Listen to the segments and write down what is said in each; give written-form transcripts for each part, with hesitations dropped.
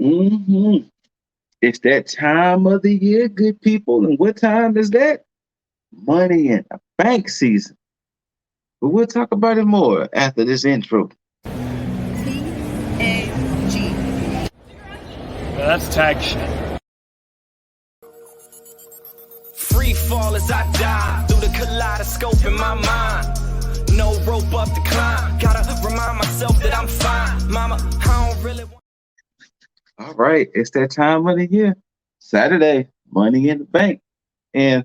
hmm It's that time of the year, good people. And what time is that? Money in the bank season. But we'll talk about it more after this intro. T.A.G. That's tag shit. Free fall as I die through the kaleidoscope in my mind. No rope up to climb. Gotta remind myself that I'm fine. Mama, I don't really want. All right, it's that time of the year. Saturday, money in the bank. And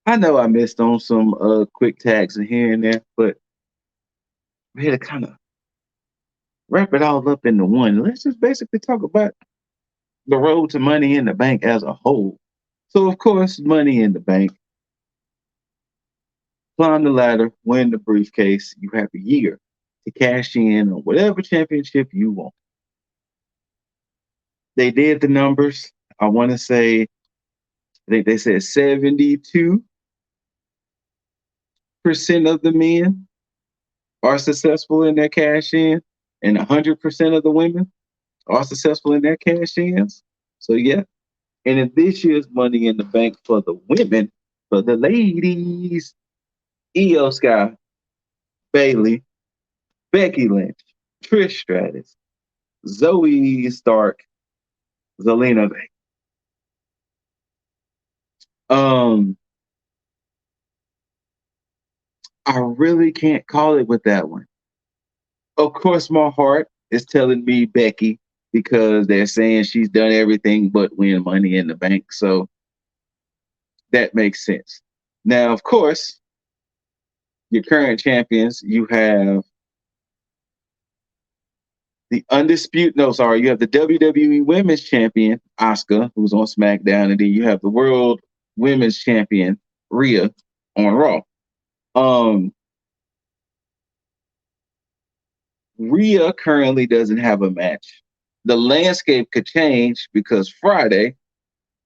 I know I missed on some quick tags in here and there, but we're here to kind of wrap it all up into one. Let's just basically talk about the road to money in the bank as a whole. So, of course, money in the bank. Climb the ladder, win the briefcase. You have a year to cash in on whatever championship you want. They did the numbers. I want to say, I think they said 72% of the men are successful in their cash in, and 100% of the women are successful in their cash ins. So, yeah. And in this year's Money in the Bank for the women, for the ladies, Io Sky, Bailey, Becky Lynch, Trish Stratus, Zoe Stark, Zelina Vega. Um, I really can't call it with that one. Of course, my heart is telling me Becky because they're saying she's done everything but win Money in the Bank. So that makes sense. Now, of course, your current champions, you have you have the WWE Women's Champion, Asuka, who's on SmackDown, and then you have the World Women's Champion, Rhea, on Raw. Um, Rhea currently doesn't have a match. The landscape could change because Friday,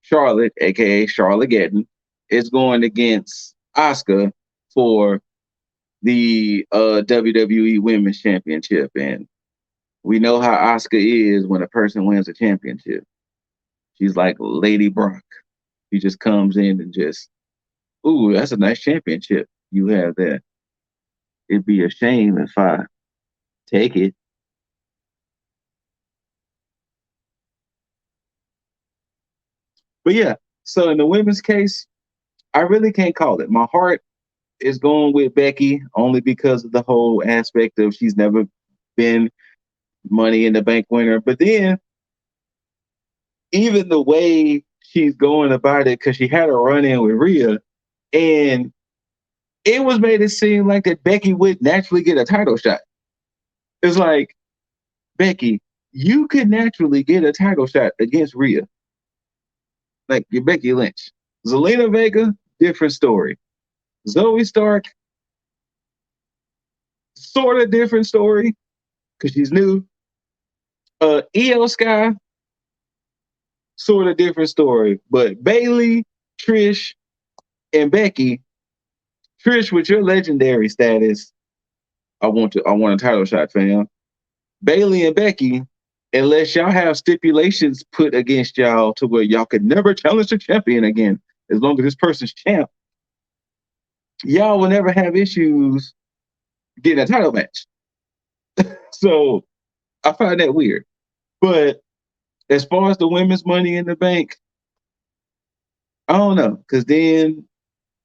Charlotte, aka Charlotte Geddon, is going against Asuka for the WWE Women's Championship, and we know how Asuka is when a person wins a championship. She's like Lady Brock. She just comes in and just, ooh, that's a nice championship you have there. It'd be a shame if I take it. But yeah, so in the women's case, I really can't call it. My heart is going with Becky only because of the whole aspect of she's never been Money in the Bank winner. But then even the way she's going about it, because she had a run in with Rhea, and it was made it seem like that Becky would naturally get a title shot. It's like, Becky, you could naturally get a title shot against Rhea. Like you're Becky Lynch. Zelina Vega, different story. Zoe Stark, sort of different story because she's new. Io Sky, sort of different story. But Bailey, Trish, and Becky, Trish with your legendary status, I want a title shot, fam. Bailey and Becky, unless y'all have stipulations put against y'all to where y'all could never challenge the champion again, as long as this person's champ, y'all will never have issues getting a title match. So I find that weird. But as far as the women's Money in the Bank, I don't know. Because then,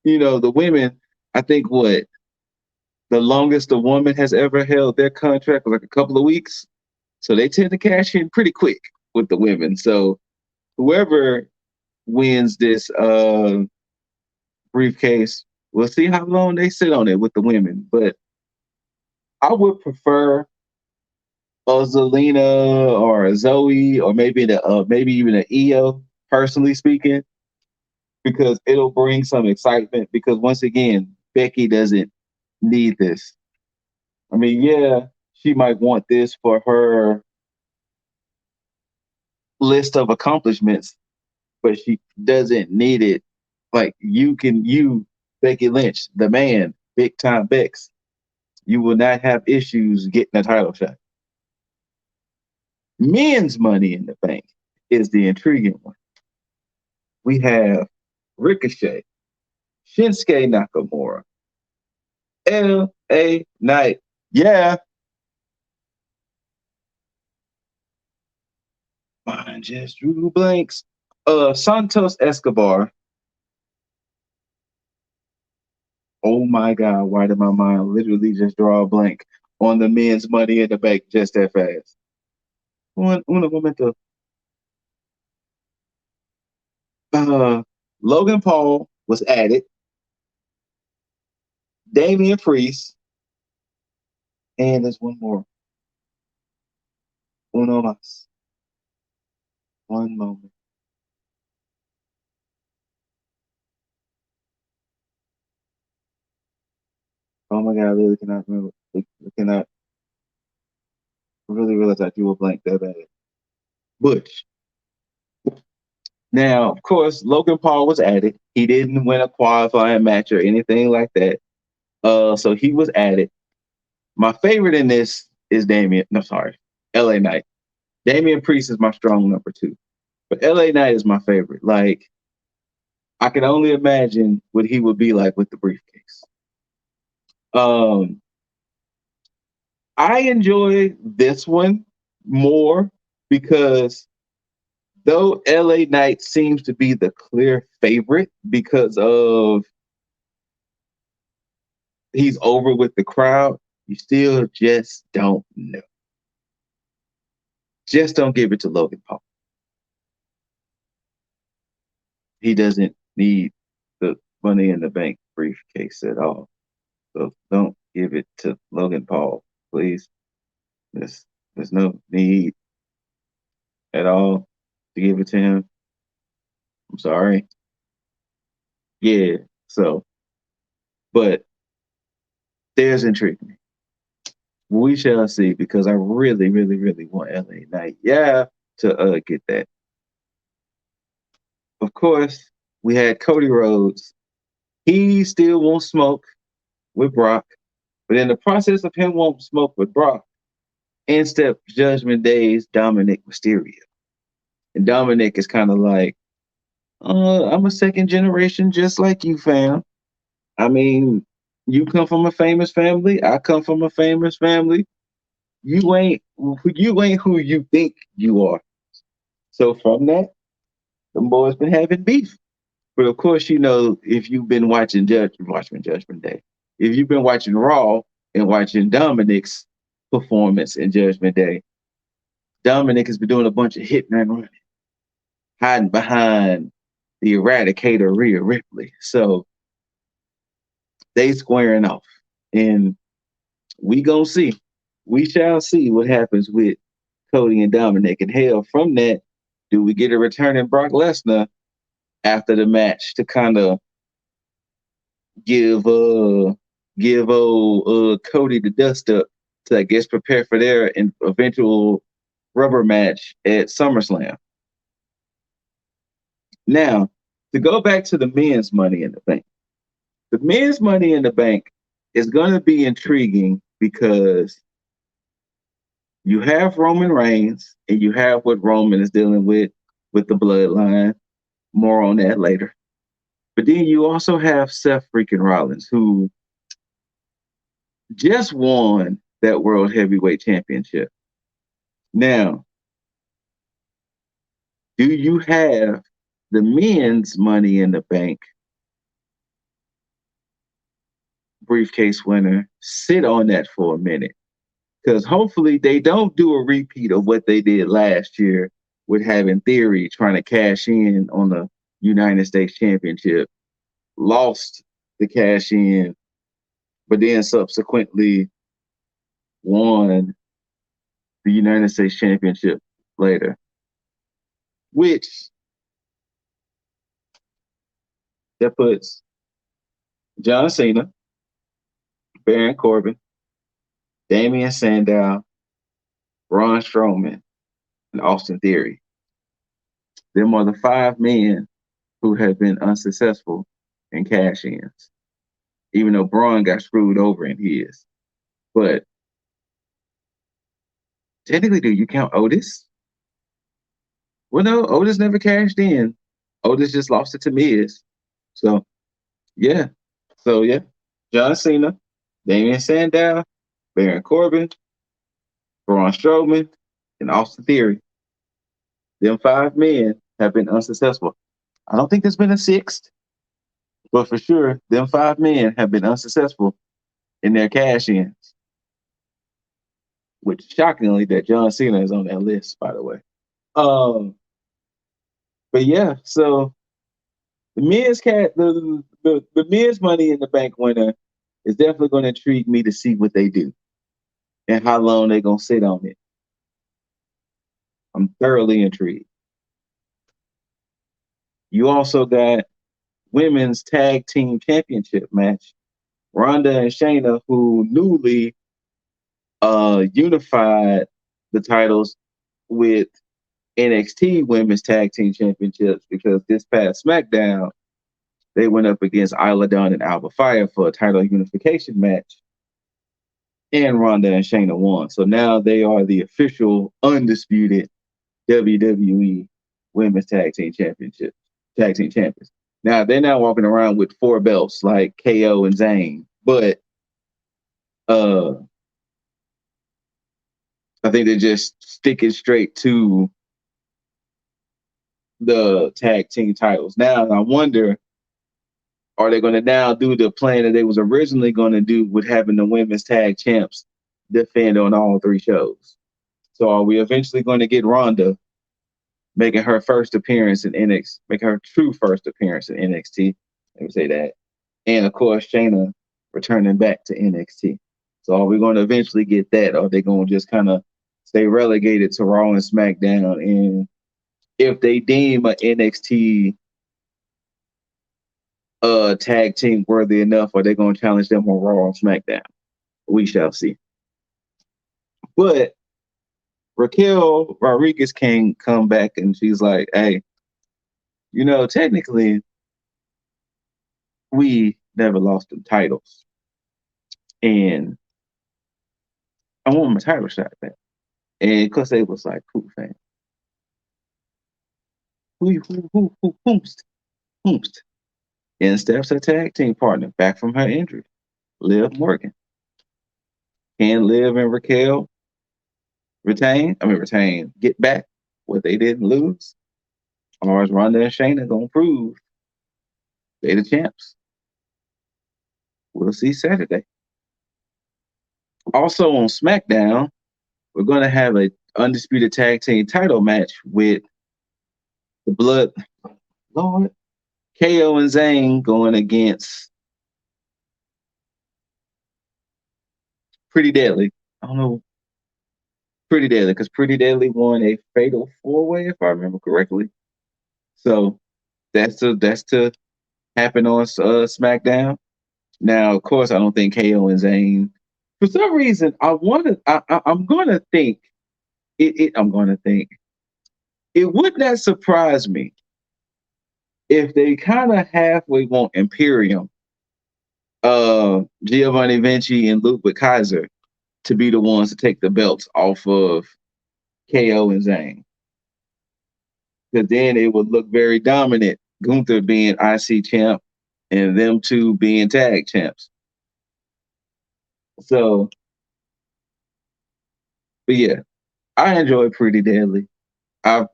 the women, I think the longest a woman has ever held their contract was like a couple of weeks. So they tend to cash in pretty quick with the women. So whoever wins this briefcase, we'll see how long they sit on it with the women. But I would prefer a Zelina or a Zoe or maybe even an Io, personally speaking, because it'll bring some excitement. Because once again, Becky doesn't need this. I mean, yeah, she might want this for her list of accomplishments, but she doesn't need it. Like you, Becky Lynch, the man, big time Bex, you will not have issues getting a title shot. Men's Money in the Bank is the intriguing one. We have Ricochet, Shinsuke Nakamura, L.A. Knight. Yeah. Mine just drew blanks. Santos Escobar. Oh my God, why did my mind literally just draw a blank on the Men's Money in the Bank just that fast? Un momento. Logan Paul was added. Damian Priest. And there's one more. Uno más. One moment. Oh my God, I really cannot remember. I cannot really realize I drew a blank that bad. Butch. Now, of course, Logan Paul was added. He didn't win a qualifying match or anything like that. So he was added. My favorite in this is LA Knight. Damian Priest is my strong number 2. But LA Knight is my favorite. Like, I can only imagine what he would be like with the briefcase. I enjoy this one more because though LA Knight seems to be the clear favorite because of he's over with the crowd, you still just don't know. Just don't give it to Logan Paul. He doesn't need the Money in the Bank briefcase at all. So don't give it to Logan Paul, please. There's no need at all to give it to him. I'm sorry. Yeah, so, but there's intriguing. We shall see because I really, really, really want LA Knight, to get that. Of course, we had Cody Rhodes. He still won't smoke with Brock, but in the process of him won't smoke with Brock, in steps Judgment Day's Dominic Mysterio. And Dominic is kind of like, I'm a second generation just like you, fam. I mean, you come from a famous family. I come from a famous family. You ain't who you think you are. So from that, the boys been having beef. But of course, if you've been watching Judgment Day, if you've been watching Raw and watching Dominic's performance in Judgment Day, Dominic has been doing a bunch of hit and running, hiding behind the Eradicator Rhea Ripley. So they squaring off. And we gonna see. We shall see what happens with Cody and Dominic. And hell, from that, do we get a returning Brock Lesnar after the match to kind of give old Cody the dust up to, I guess, prepare for their eventual rubber match at SummerSlam? Now, to go back to the Men's Money in the Bank. The Men's Money in the Bank is going to be intriguing because you have Roman Reigns and you have what Roman is dealing with the bloodline. More on that later. But then you also have Seth freaking Rollins, who just won that World Heavyweight Championship. Now, do you have the Men's Money in the Bank briefcase winner sit on that for a minute? Because hopefully they don't do a repeat of what they did last year with having Theory trying to cash in on the United States Championship, lost the cash in, but then subsequently won the United States Championship later, which that puts John Cena, Baron Corbin, Damian Sandow, Braun Strowman, and Austin Theory. Them are the 5 men who have been unsuccessful in cash-ins, even though Braun got screwed over in his. But technically, do you count Otis? Well, no, Otis never cashed in. Otis just lost it to Miz. So yeah. So yeah. John Cena, Damian Sandow, Baron Corbin, Braun Strowman, and Austin Theory. Them 5 men have been unsuccessful. I don't think there's been a sixth, but for sure, them 5 men have been unsuccessful in their cash ins. Which shockingly, that John Cena is on that list, by the way. Um, but yeah, so the the Miz Money in the Bank winner is definitely going to intrigue me to see what they do and how long they're going to sit on it. I'm thoroughly intrigued. You also got women's tag team championship match. Ronda and Shayna, who newly unified the titles with NXT women's tag team championships, because this past SmackDown, they went up against Isla Dawn and Alba Fire for a title unification match. And Ronda and Shayna won. So now they are the official undisputed WWE women's tag team champions. Now they're now walking around with 4 belts like KO and Zayn, but I think they're just sticking straight to the tag team titles. Now I wonder, are they going to now do the plan that they was originally going to do with having the women's tag champs defend on all 3 shows? So are we eventually going to get Ronda making her first appearance in NXT, making her true first appearance in NXT? Let me say that. And of course, Shayna returning back to NXT. So are we going to eventually get that, or are they going to just kind of stay relegated to Raw and SmackDown? And if they deem an NXT tag team worthy enough, are they going to challenge them on Raw and SmackDown? We shall see. But Raquel Rodriguez can come back and she's like, hey, technically, we never lost the titles. And I want my title shot back. And because they was like, cool, fan. Whoomst. And steps her tag team partner back from her injury, Liv Morgan. Can Liv and Raquel retain, get back what they didn't lose? Or is Ronda and Shayna going to prove they the champs? We'll see Saturday. Also on SmackDown, we're going to have an undisputed tag team title match with the Blood Lord, KO and Zayn going against Pretty Deadly. I don't know. Pretty Deadly, because Pretty Deadly won a fatal 4-way, if I remember correctly. So that's to happen on SmackDown. Now, of course, I don't think KO and Zayn. For some reason, I'm gonna think it. I'm gonna think it would not surprise me if they kind of halfway want Imperium, Giovanni Vinci and Ludwig Kaiser to be the ones to take the belts off of KO and Zayn. Because then it would look very dominant. Gunther being IC champ and them two being tag champs. So, but yeah, I enjoy Pretty Deadly. I've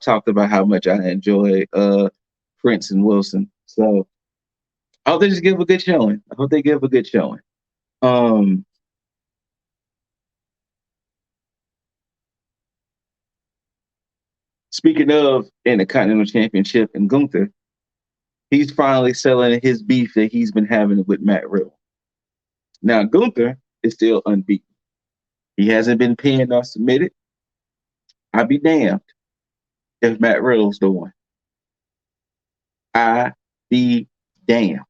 talked about how much I enjoy Prince and Wilson. So I hope they just give a good showing. Speaking of Intercontinental Championship and Gunther, he's finally selling his beef that he's been having with Matt Riddle. Now Gunther is still unbeaten. He hasn't been pinned or submitted. I'd be damned if Matt Riddle's the one. I be damned.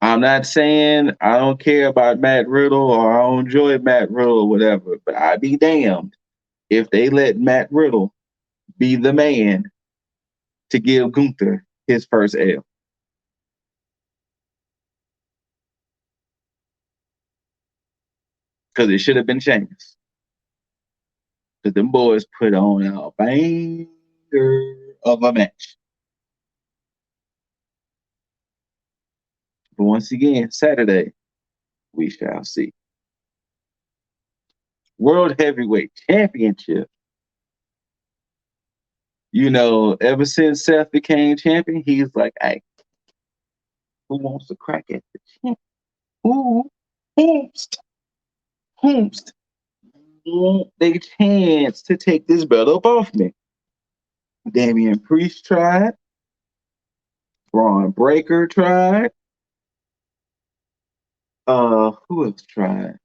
I'm not saying I don't care about Matt Riddle or I don't enjoy Matt Riddle or whatever, but I'd be damned if they let Matt Riddle be the man to give Gunther his first L. Because it should have been Sheamus. Because them boys put on a banger of a match. But once again, Saturday, we shall see. World Heavyweight Championship. You know, ever since Seth became champion, he's like, hey, who wants to crack at the champ? Whomst want a chance to take this belt up off me? Damian Priest tried. Braun Breaker tried. Who else tried?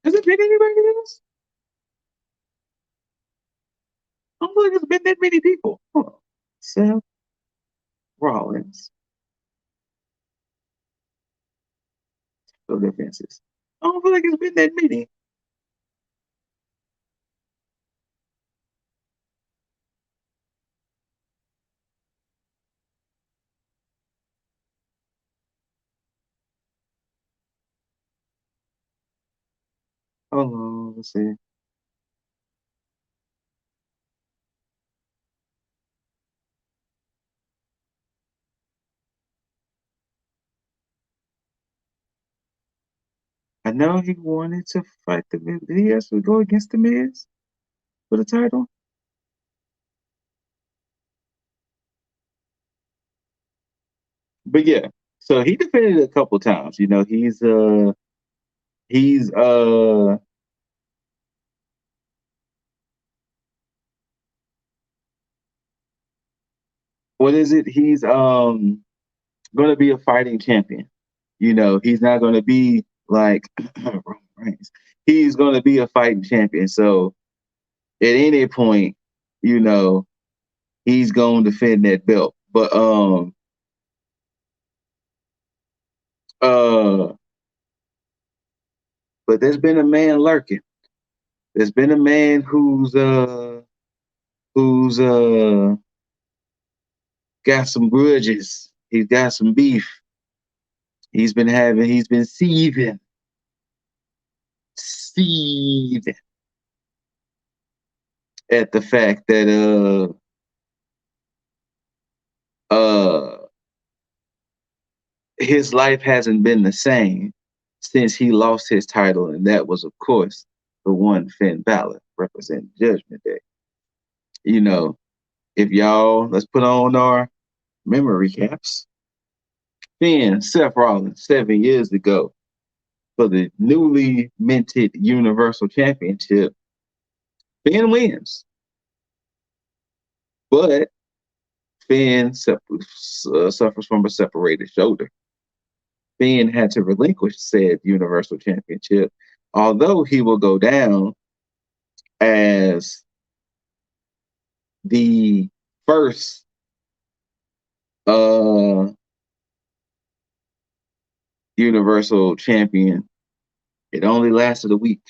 Has it been anybody else? I don't think it's been that many people. Hold on. Seth Rollins. No defenses. I don't feel like it's been that many. Hold on, let's see. I know he wanted to fight the Miz. Did he actually go against the Miz for the title? But yeah, so he defended it a couple times. You know, he's what is it? He's gonna be a fighting champion. You know, he's not gonna be like Roman Reigns. He's gonna be a fighting champion. So at any point, you know, he's gonna defend that belt. But but there's been a man lurking. There's been a man who's got some grudges. He's got some beef. He's been seething at the fact that his life hasn't been the same since he lost his title, and that was, of course, the one Finn Balor representing Judgment Day. You know, if y'all, let's put on our memory caps. Finn, Seth Rollins, 7 years ago, for the newly minted Universal Championship, Finn wins. But Finn suffers from a separated shoulder. Finn had to relinquish said Universal Championship, although he will go down as the first Universal Champion. It only lasted a week,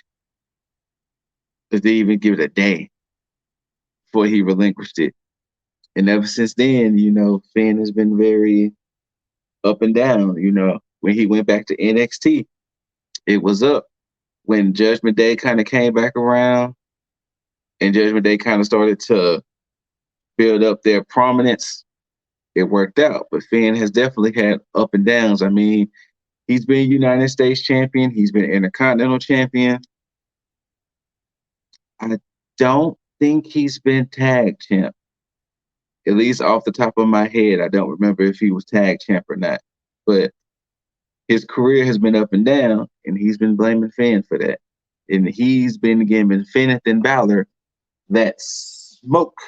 because they even give it a day before he relinquished it. And ever since then, you know, Finn has been very up and down. You know, when he went back to NXT, it was up. When Judgment Day kind of came back around and Judgment Day kind of started to build up their prominence, it worked out. But Finn has definitely had up and downs. I mean, he's been United States champion. He's been Intercontinental champion. I don't think he's been tag champ. At least off the top of my head, I don't remember if he was tag champ or not. But his career has been up and down, and he's been blaming Finn for that. And he's been giving Finn Balor that smoke.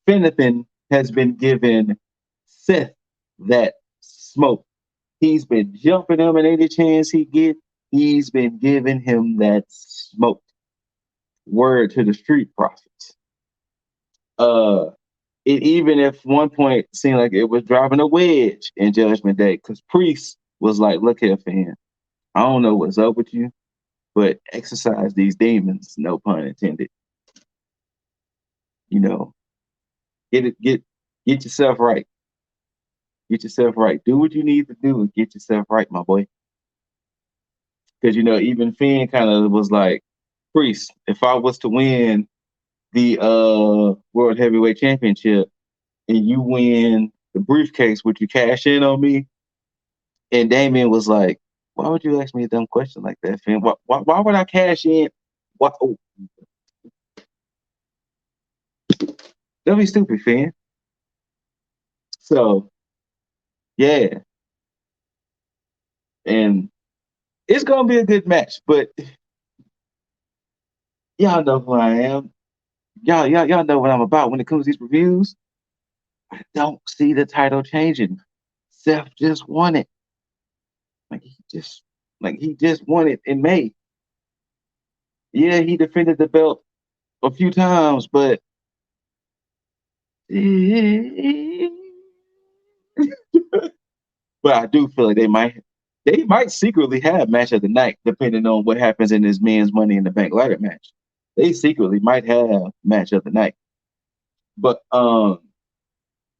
Finn has been giving Seth that smoke. He's been jumping him at any chance he gets. He's been giving him that smoke. Word to the street profits. It even at one point seemed like it was driving a wedge in Judgment Day, because Priest was like, look here, Finn, I don't know what's up with you, but exercise these demons, no pun intended. You know, get yourself right. Get yourself right. Do what you need to do and get yourself right, my boy. Because even Finn kind of was like, Priest, if I was to win the World Heavyweight Championship and you win the briefcase, would you cash in on me? And Damien was like, why would you ask me a dumb question like that, Finn? Why would I cash in? Why, don't be stupid, Finn. So, yeah. And it's going to be a good match, but y'all know who I am. Y'all know what I'm about when it comes to these reviews. I don't see the title changing. Seth just won it. He just won it in May. Yeah, he defended the belt a few times, but but I do feel like they might secretly have match of the night, depending on what happens in this men's Money in the Bank ladder match. They secretly might have match of the night. But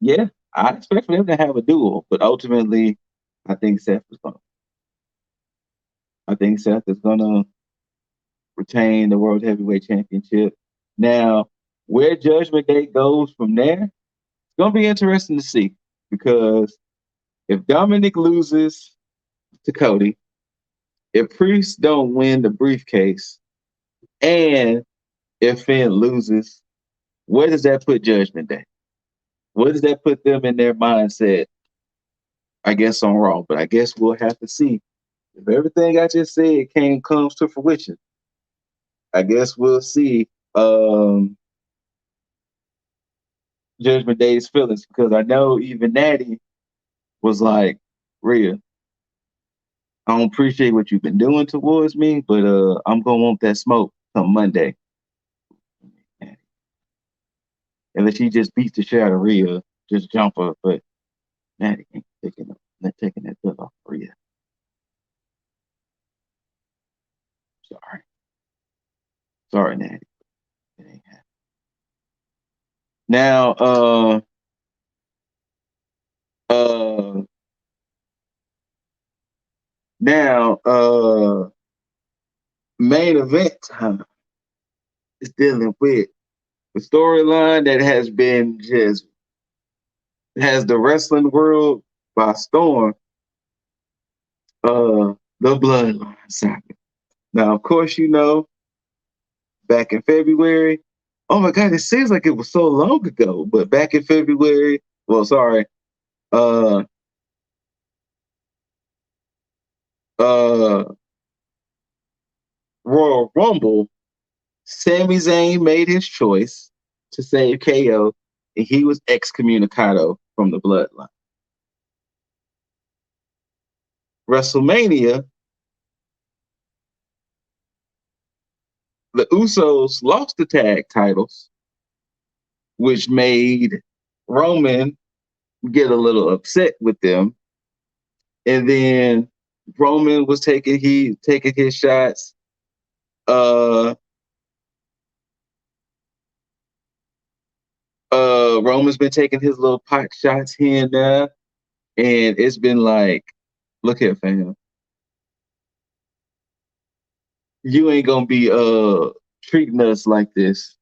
yeah, I expect for them to have a duel, but ultimately I think Seth is gonna retain the World Heavyweight Championship. Now, where Judgment Day goes from there, it's gonna be interesting to see, because if Dominic loses to Cody, if Priest don't win the briefcase, and if Finn loses, where does that put Judgment Day? Where does that put them in their mindset? I guess on Raw, but I guess we'll have to see. If everything I just said comes to fruition, I guess we'll see Judgment Day's feelings, because I know even Natty was like, Rhea, I don't appreciate what you've been doing towards me, but I'm gonna want that smoke come Monday. And then she just beats the shit out of Rhea, just jump her, but Natty ain't taking that bill off Rhea. Sorry, Natty. It ain't happening. Now, main event time is dealing with the storyline that has the wrestling world by storm. The Bloodline saga. Now, of course, back in February. Oh my God, it seems like it was so long ago, but back in February. Well, sorry. Royal Rumble, Sami Zayn made his choice to save KO, and he was excommunicado from the Bloodline. WrestleMania, the Usos lost the tag titles, which made Roman get a little upset with them. And then Roman was taking his shots. Roman's been taking his little pot shots here and there, and it's been like, look here, fam. You ain't gonna be treating us like this.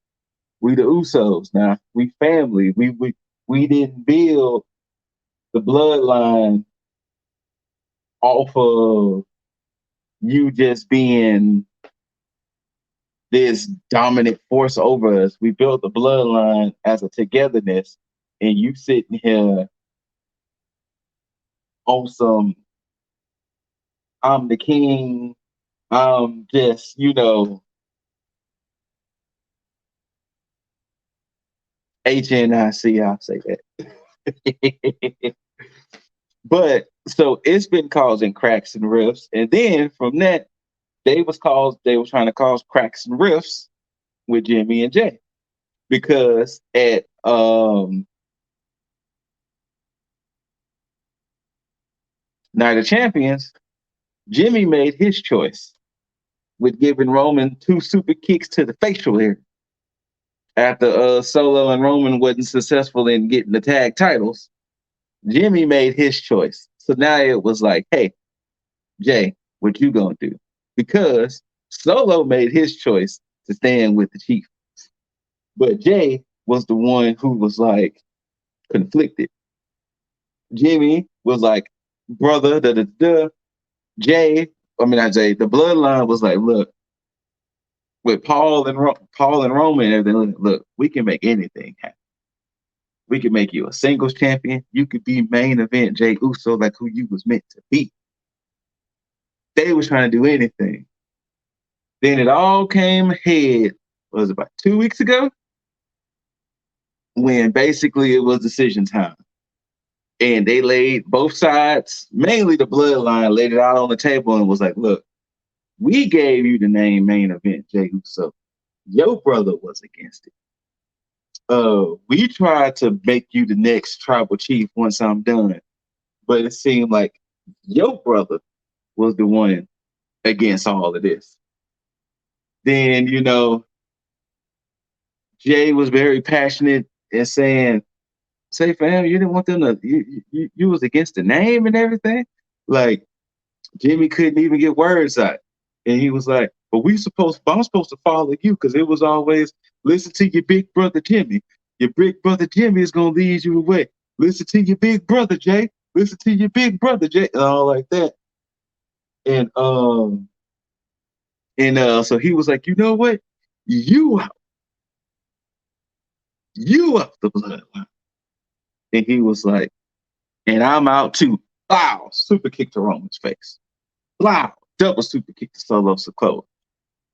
We the Usos now. We family. We didn't build the bloodline off of you just being this dominant force over us. We built the bloodline as a togetherness, and you sitting here on some, I'm the king, I'm just, HNIC, I'll say that. But so it's been causing cracks and rifts. And then from that, they were trying to cause cracks and rifts with Jimmy and Jay. Because at Night of Champions, Jimmy made his choice with giving Roman 2 super kicks to the facial area. After Solo and Roman wasn't successful in getting the tag titles, Jimmy made his choice. So now it was like, hey, Jay, what you gonna do? because Solo made his choice to stand with the Chief. But Jay was the one who was like conflicted. Jimmy was like, brother, da da da. Jay, I mean not Jay, the bloodline was like, look, with Paul and Roman and everything, look, we can make anything happen. We can make you a singles champion. You could be main event Jay Uso like who you was meant to be. They was trying to do anything. Then it all came ahead, was it about 2 weeks ago? When basically it was decision time. And they laid both sides, mainly the bloodline, laid it out on the table and was like, look, we gave you the name main event Jay Uso. Your brother was against it. We tried to make you the next tribal chief once I'm done. But it seemed like your brother was the one against all of this. Then, you know, Jay was very passionate and saying, say, fam, you didn't want them to, you was against the name and everything. Like, Jimmy couldn't even get words out. And he was like, but I'm supposed to follow you because it was always, listen to your big brother Jimmy. Your big brother Jimmy is going to lead you away. Listen to your big brother, Jay. Listen to your big brother, Jay. And all like that. And so he was like, you know what? You out the bloodline. And he was like, and I'm out too. Wow, super kick to Roman's face. Wow, double super kick to Solo Sikoa.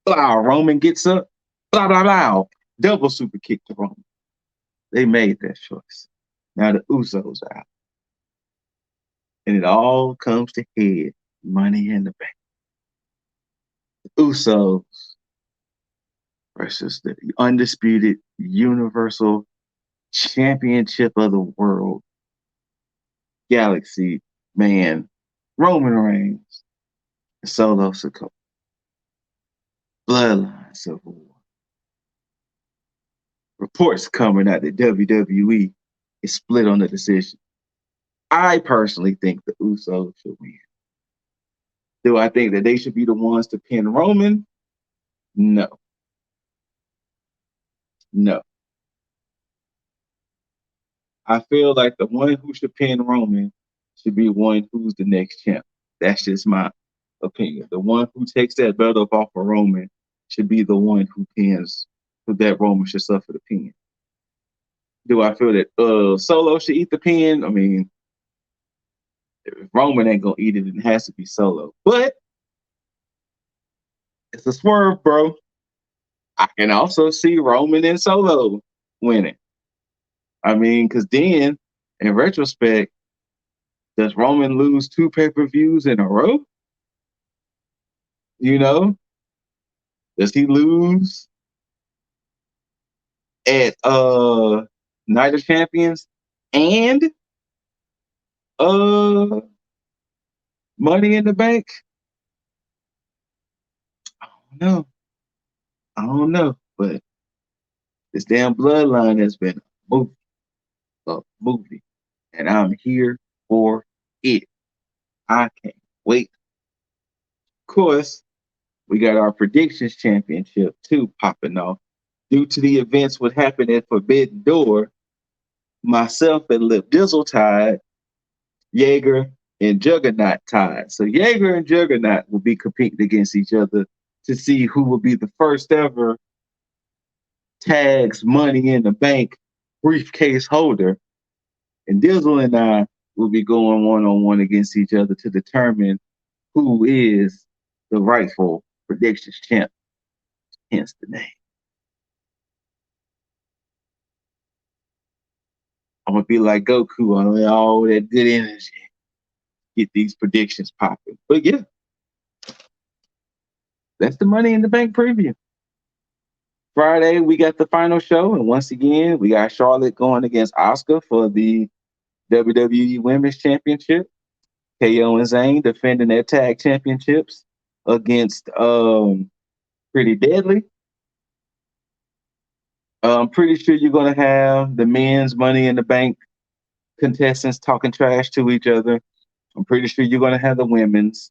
Wow, Roman gets up. Blah, blah, blah. Double super kick to Roman. They made that choice. Now the Usos are out. And it all comes to head. Money in the Bank. The Usos versus the undisputed Universal Championship of the World Galaxy man, Roman Reigns, and Solo Sikoa. Bloodline Civil War. Reports coming out that WWE is split on the decision. I personally think the Usos should win. Do I think that they should be the ones to pin Roman? No. No. I feel like the one who should pin Roman should be one who's the next champ. That's just my opinion. The one who takes that belt up off of Roman should be the one who pins, who that Roman should suffer the pin. Do I feel that Solo should eat the pin? I mean, if Roman ain't gonna eat it, it has to be Solo. But it's a swerve, bro. I can also see Roman and Solo winning. I mean, because then, in retrospect, does Roman lose 2 pay-per-views in a row? You know? Does he lose at Night of Champions and Money in the Bank? I don't know. But this damn bloodline has been a movie. And I'm here for it. I can't wait. Of course, we got our predictions championship too popping off. Due to the events what happened at Forbidden Door, myself and Lip Dizzle tied, Jaeger and Juggernaut tied. So Jaeger and Juggernaut will be competing against each other to see who will be the first ever T.A.G's Money in the Bank briefcase holder. And Dizzle and I will be going one-on-one against each other to determine who is the rightful predictions champ, hence the name. I'm going to be like Goku on all that good energy. Get these predictions popping. But yeah, that's the Money in the Bank preview. Friday, we got the final show. And once again, we got Charlotte going against Asuka for the WWE Women's Championship. KO and Zayn defending their tag championships against Pretty Deadly. I'm pretty sure you're going to have the men's Money in the Bank contestants talking trash to each other. I'm pretty sure you're going to have the women's.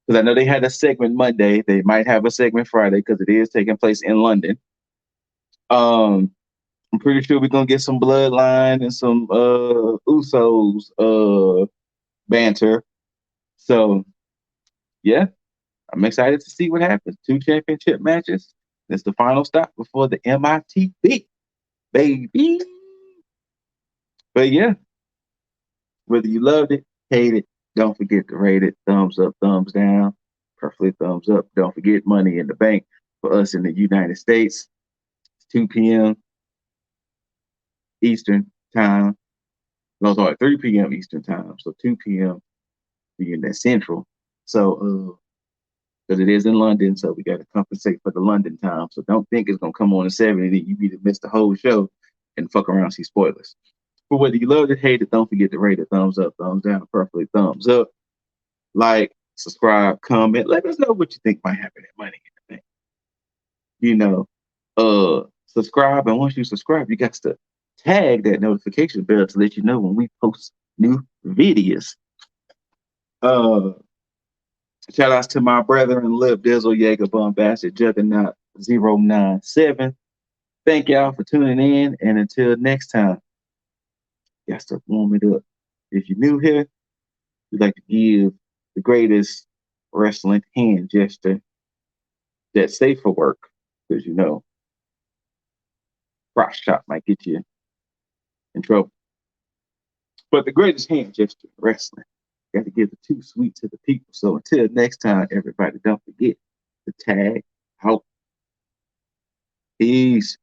Because I know they had a segment Monday. They might have a segment Friday because it is taking place in London. I'm pretty sure we're gonna get some bloodline and some Usos banter. So yeah, I'm excited to see what happens. 2 championship matches. That's the final stop before the MITB, baby. But yeah, whether you loved it, hate it, don't forget to rate it. Thumbs up, thumbs down, preferably thumbs up. Don't forget Money in the Bank for us in the United States. It's 2 p.m. Eastern time. No, sorry, 3 p.m. Eastern time. So 2 p.m. being that Central. So because it is in London, so we got to compensate for the London time. So don't think it's gonna come on at 7 and then you need to miss the whole show and fuck around and see spoilers. But whether you love it, hate it, don't forget to rate it. Thumbs up, thumbs down, preferably thumbs up. Like, subscribe, comment. Let us know what you think might happen at Money in the Bank. You know, subscribe, and once you subscribe, you got to tag that notification bell to let you know when we post new videos. Shout outs to my brethren, Lip Dizzle, Jaeger, Bombastic, Juggernaut 097. Thank y'all for tuning in, and until next time, y'all start warm it up. If you're new here, we'd like to give the greatest wrestling hand gesture that's safe for work, because you know, cross chop might get you in trouble. But the greatest hand gesture in wrestling, got to give it too sweet to the people. So until next time, everybody, don't forget to tag out. Peace.